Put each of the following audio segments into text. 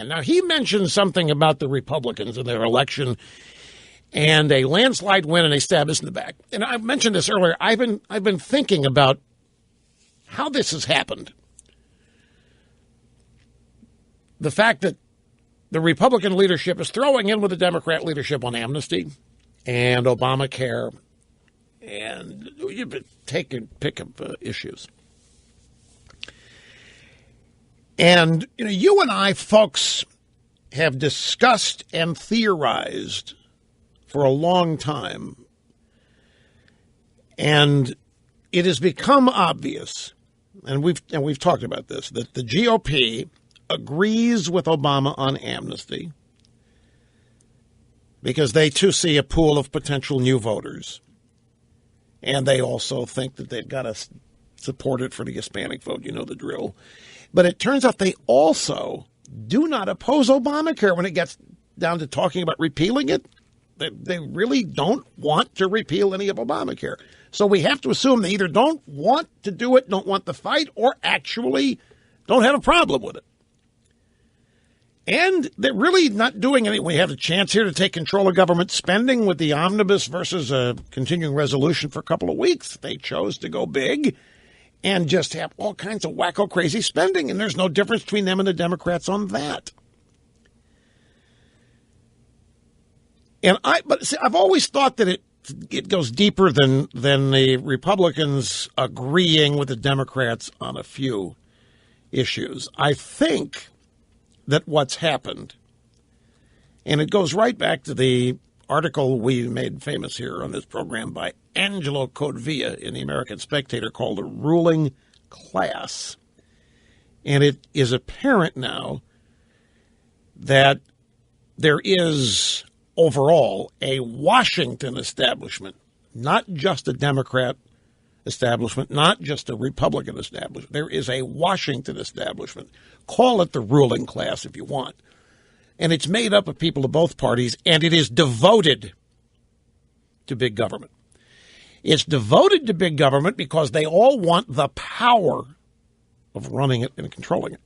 And now he mentioned something about the Republicans and their election and a landslide win, and they stab us in the back. And I mentioned this earlier. I've been thinking about how this has happened. The fact that the Republican leadership is throwing in with the Democrat leadership on amnesty and Obamacare, and you pick up issues. And you and I, folks, have discussed and theorized for a long time, and it has become obvious, and we've talked about this, that the GOP agrees with Obama on amnesty because they too see a pool of potential new voters, and they also think that they've got to support it for the Hispanic vote. You know the drill. But it turns out they also do not oppose Obamacare when it gets down to talking about repealing it. They really don't want to repeal any of Obamacare. So we have to assume they either don't want to do it, don't want the fight, or actually don't have a problem with it. And they're really not doing anything. We have a chance here to take control of government spending with the omnibus versus a continuing resolution for a couple of weeks. They chose to go big and just have all kinds of wacko crazy spending, and there's no difference between them and the Democrats on that. But see, I've always thought that it goes deeper than the Republicans agreeing with the Democrats on a few issues. I think that what's happened, and it goes right back to the article we made famous here on this program by Angelo Codevilla in the American Spectator called The Ruling Class. And it is apparent now that there is overall a Washington establishment, not just a Democrat establishment, not just a Republican establishment. There is a Washington establishment. Call it the ruling class if you want. And it's made up of people of both parties, and it is devoted to big government. It's devoted to big government because they all want the power of running it and controlling it.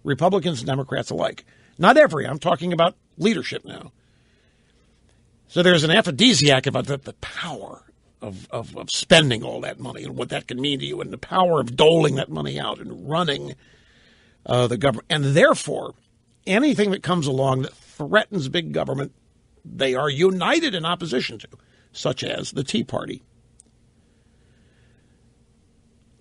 Republicans and Democrats alike. Not every. I'm talking about leadership now. So there's an aphrodisiac about the power of spending all that money and what that can mean to you, and the power of doling that money out and running the government. And therefore, anything that comes along that threatens big government, they are united in opposition to, such as the Tea Party.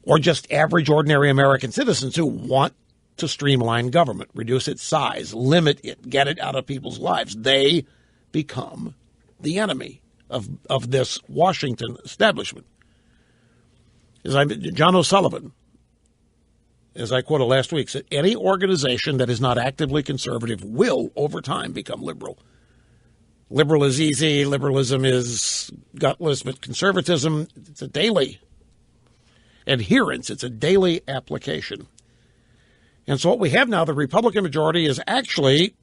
Or just average, ordinary American citizens who want to streamline government, reduce its size, limit it, get it out of people's lives. They become the enemy of this Washington establishment. John O'Sullivan, as I quoted last week, said, any organization that is not actively conservative will, over time, become liberal. Liberal is easy. Liberalism is gutless, but conservatism, it's a daily adherence. It's a daily application. And so what we have now, the Republican majority, is actually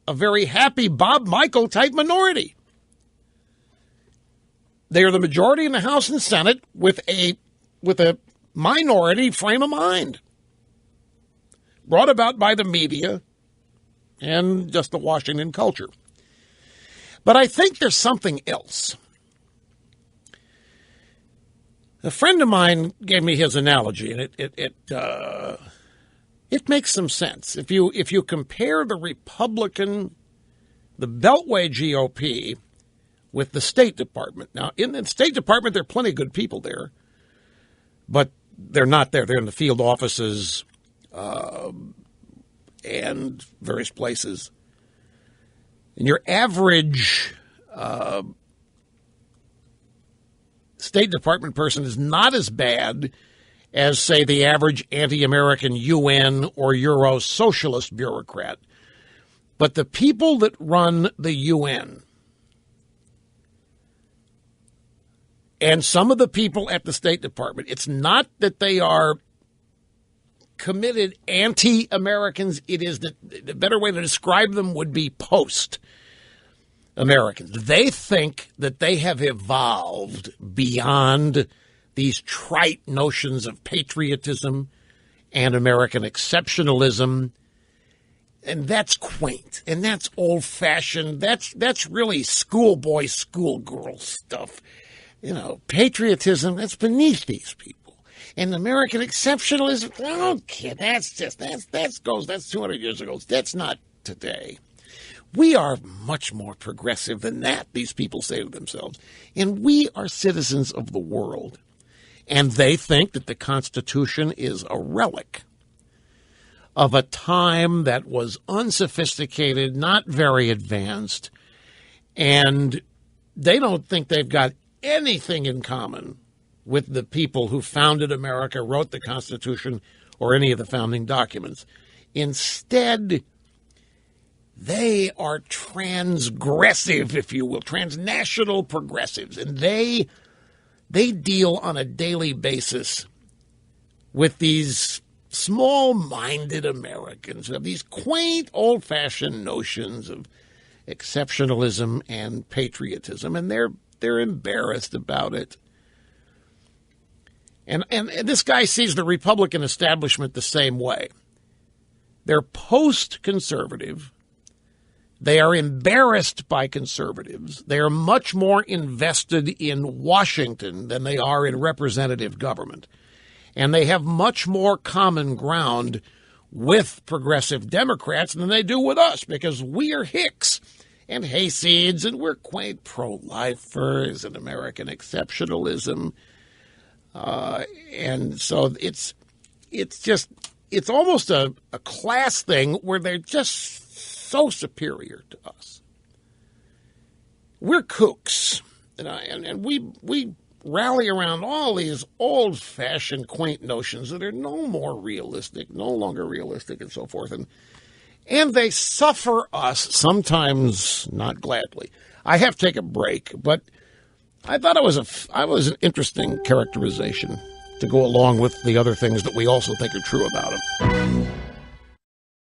a very happy Bob Michel type minority. They are the majority in the House and Senate with a minority frame of mind, brought about by the media and just the Washington culture. But I think there's something else. A friend of mine gave me his analogy, and it makes some sense. If you compare the Republican, the Beltway GOP, with the State Department. Now, in the State Department, there are plenty of good people there, but they're not there. They're in the field offices and various places. And your average State Department person is not as bad as, say, the average anti-American UN or Euro socialist bureaucrat. But the people that run the UN and some of the people at the State Department, it's not that they are committed anti-Americans. It is that the better way to describe them would be post-Americans. They think that they have evolved beyond these trite notions of patriotism and American exceptionalism And that's quaint, and that's old-fashioned. That's really schoolboy, schoolgirl stuff. You know, patriotism, that's beneath these people. And American exceptionalism, okay, that's 200 years ago. That's not today. We are much more progressive than that, these people say to themselves. And we are citizens of the world. And they think that the Constitution is a relic of a time that was unsophisticated, not very advanced, and they don't think they've got anything in common with the people who founded America, wrote the Constitution, or any of the founding documents. Instead, they are transgressive, if you will, transnational progressives, and they deal on a daily basis with these small-minded Americans who have these quaint, old-fashioned notions of exceptionalism and patriotism, and they're embarrassed about it. And this guy sees the Republican establishment the same way. They're post-conservative. They are embarrassed by conservatives. They are much more invested in Washington than they are in representative government. And they have much more common ground with progressive Democrats than they do with us, because we are hicks and hayseeds, and we're quaint pro-lifers and American exceptionalism. And so it's almost a class thing where they're just so superior to us. We're kooks, and we rally around all these old-fashioned, quaint notions that are no longer realistic, and so forth. And they suffer us, sometimes not gladly. I have to take a break, but I thought it was an interesting characterization to go along with the other things that we also think are true about him.